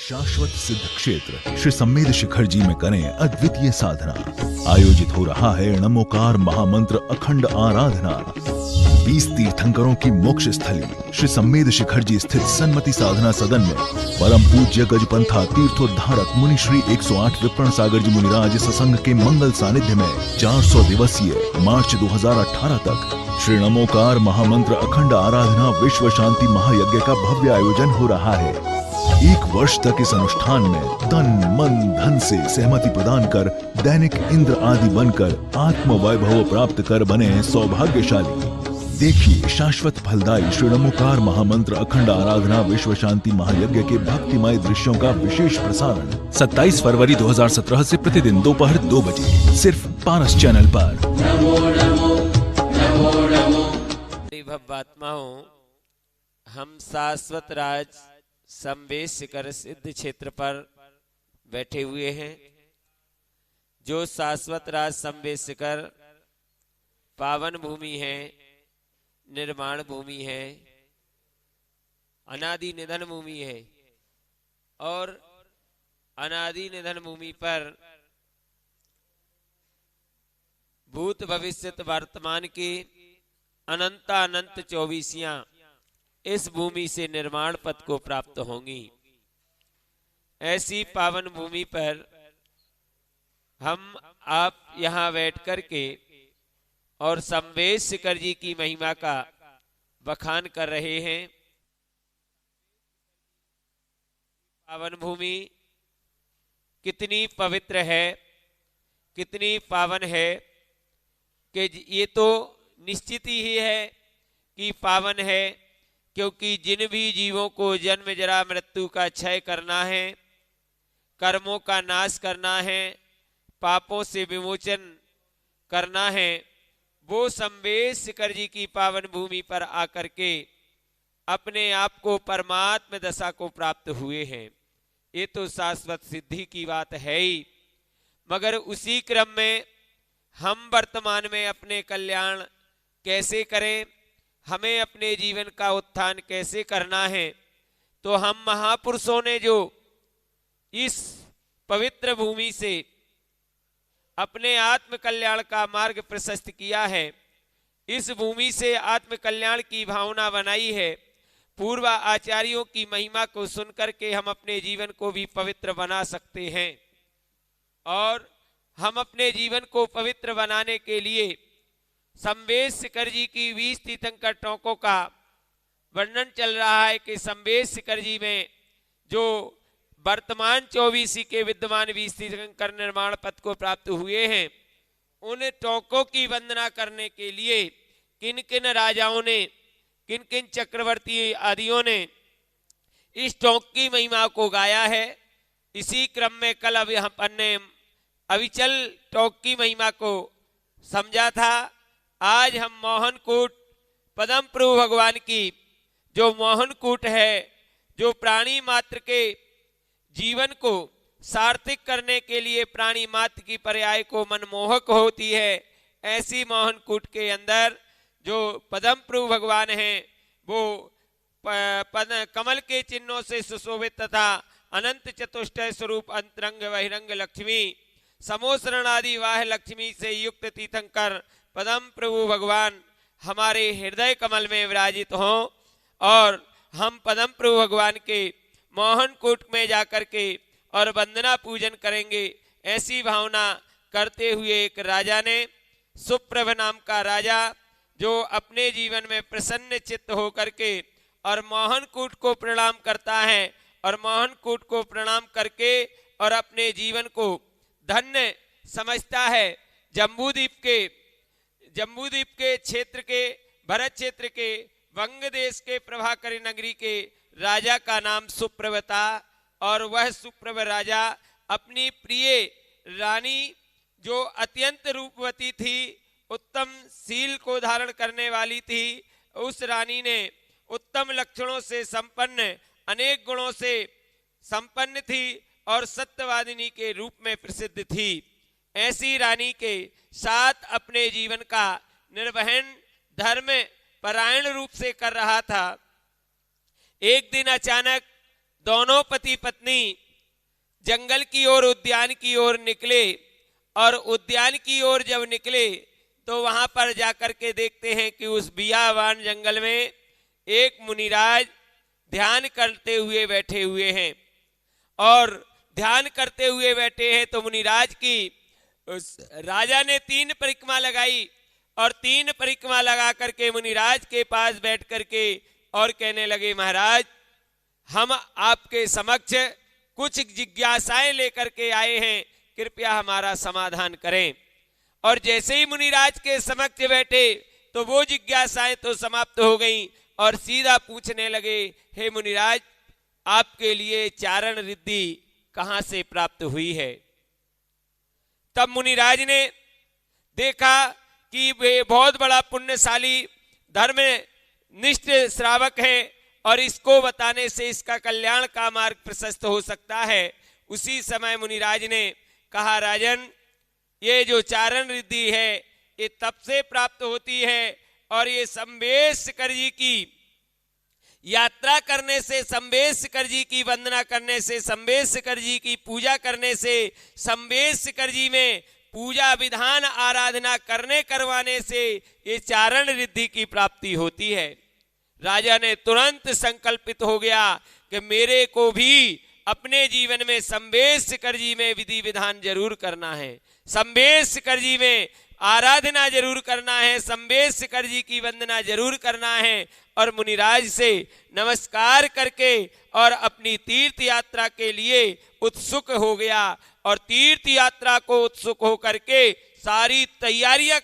शाश्वत सिद्ध क्षेत्र श्री सम्मेद शिखर जी में करें अद्वितीय साधना। आयोजित हो रहा है नमोकार महामंत्र अखंड आराधना। 20 तीर्थंकरों की मोक्ष स्थली श्री सम्मेद शिखर जी स्थित सन्मति साधना सदन में परम पूज्य गजपंथा तीर्थोद्धारक मुनि श्री 108 विप्रण सागर जी मुनिराज ससंग के मंगल सानिध्य में 400 दिवसीय मार्च 2018 तक श्री नमोकार महामंत्र अखंड आराधना विश्व शांति महायज्ञ का भव्य आयोजन हो रहा है। 1 वर्ष तक इस अनुष्ठान में तन मन धन से सहमति प्रदान कर दैनिक इंद्र आदि बनकर आत्म वैभव प्राप्त कर बने सौभाग्यशाली। देखिए शाश्वत फलदायी श्री नमोकार महामंत्र अखंड आराधना विश्व शांति महायज्ञ के भक्तिमय दृश्यों का विशेष प्रसारण 27 फरवरी 2017 से प्रतिदिन दोपहर 2 बजे सिर्फ पारस चैनल पर। भव्यात्माओं, हम शाश्वत राज सम्मेद शिखर सिद्ध क्षेत्र पर बैठे हुए हैं। जो शाश्वत राज सम्मेद शिखर पावन भूमि है, निर्माण भूमि है, अनादि निधन भूमि है और अनादि निधन भूमि पर भूत भविष्यत वर्तमान की अनंत 24 इस भूमि से निर्माण पद को प्राप्त होंगी। ऐसी पावन भूमि पर हम आप यहाँ बैठ कर के और सम्मेद शिखर जी की महिमा का बखान कर रहे हैं। पावन भूमि कितनी पवित्र है, कितनी पावन है कि ये तो निश्चित ही है कि पावन है, क्योंकि जिन भी जीवों को जन्म जरा मृत्यु का क्षय करना है, कर्मों का नाश करना है, पापों से विमोचन करना है, वो सम्मेद शिखर जी की पावन भूमि पर आकर के अपने आप को परमात्म दशा को प्राप्त हुए हैं। ये तो शाश्वत सिद्धि की बात है ही, मगर उसी क्रम में हम वर्तमान में अपने कल्याण कैसे करें, हमें अपने जीवन का उत्थान कैसे करना है, तो हम महापुरुषों ने जो इस पवित्र भूमि से अपने आत्म कल्याण का मार्ग प्रशस्त किया है, इस भूमि से आत्म कल्याण की भावना बनाई है, पूर्व आचार्यों की महिमा को सुनकर के हम अपने जीवन को भी पवित्र बना सकते हैं। और हम अपने जीवन को पवित्र बनाने के लिए सम्मेद शिखर जी की 20 तीर्थंकर टोंकों का वर्णन चल रहा है कि सम्मेद शिखर जी में जो वर्तमान 24 के विद्यमान 20 तीर्थंकर निर्माण पद को प्राप्त हुए हैं, उन टोंकों की वंदना करने के लिए किन किन राजाओं ने, किन किन चक्रवर्ती आदियों ने इस टोंक की महिमा को गाया है। इसी क्रम में कल अब यहाँ पर ने अविचल टोंक की महिमा को समझा था। आज हम मोहनकूट पदम प्रभु भगवान की जो मोहनकूट है, जो प्राणी मात्र के जीवन को सार्थक करने के लिए प्राणी मात्र की पर्याय को मनमोहक होती है, ऐसी मोहनकूट के अंदर जो पदम प्रभु भगवान हैं, वो कमल के चिन्हों से सुशोभित तथा अनंत चतुष्टय स्वरूप अंतरंग बहिरंग लक्ष्मी समोसरण आदि वाह लक्ष्मी से युक्त तीर्थंकर पदम प्रभु भगवान हमारे हृदय कमल में विराजित हों और हम पदम प्रभु भगवान के मोहनकूट में जाकर के और वंदना पूजन करेंगे। ऐसी भावना करते हुए एक राजा ने, सुप्रभ नाम का राजा, जो अपने जीवन में प्रसन्न चित्त होकर के और मोहनकूट को प्रणाम करता है और मोहनकूट को प्रणाम करके और अपने जीवन को धन्य समझता है। जम्बूद्वीप के क्षेत्र के, भरत क्षेत्र के, वंग देश के प्रभाकरी नगरी के राजा का नाम सुप्रभ था और वह सुप्रभ राजा अपनी प्रिय रानी जो अत्यंत रूपवती थी, उत्तम शील को धारण करने वाली थी, उस रानी ने उत्तम लक्षणों से संपन्न, अनेक गुणों से संपन्न थी और सत्यवादिनी के रूप में प्रसिद्ध थी। ऐसी रानी के साथ अपने जीवन का निर्वहन धर्म परायण रूप से कर रहा था। एक दिन अचानक दोनों पति पत्नी जंगल की ओर, उद्यान की ओर निकले। और उद्यान की ओर जब निकले तो वहां पर जाकर के देखते हैं कि उस बियावान जंगल में एक मुनिराज ध्यान करते हुए बैठे हुए हैं। और ध्यान करते हुए बैठे हैं तो मुनिराज की उस राजा ने 3 परिक्रमा लगाई और 3 परिक्रमा लगा करके मुनिराज के पास बैठ करके और कहने लगे, महाराज हम आपके समक्ष कुछ जिज्ञासाएं लेकर के आए हैं, कृपया हमारा समाधान करें। और जैसे ही मुनिराज के समक्ष बैठे तो वो जिज्ञासाएं तो समाप्त हो गईं और सीधा पूछने लगे, हे मुनिराज आपके लिए चारण रिद्धि कहां से प्राप्त हुई है। तब मुनिराज ने देखा कि वे बहुत बड़ा पुण्यशाली धर्मनिष्ठ श्रावक है और इसको बताने से इसका कल्याण का मार्ग प्रशस्त हो सकता है। उसी समय मुनिराज ने कहा, राजन ये जो चारण रिद्धि है ये तब से प्राप्त होती है और ये संवेशकर जी की यात्रा करने से, संवेशकर जी की वंदना करने से, संवेशकर जी की पूजा करने से, संवेशकर जी में पूजा विधान आराधना करवाने से ये चारण रिद्धि की प्राप्ति होती है। राजा ने तुरंत संकल्पित हो गया कि मेरे को भी अपने जीवन में संवेशकर जी में विधि विधान जरूर करना है, संवेशकर जी में आराधना जरूर करना है, संवेशकर जी की वंदना जरूर करना है। और मुनिराज से नमस्कार करके और अपनी तीर्थ यात्रा के लिए उत्सुक हो गया और तीर्थ यात्रा को उत्सुक होकर के सारी तैयारियां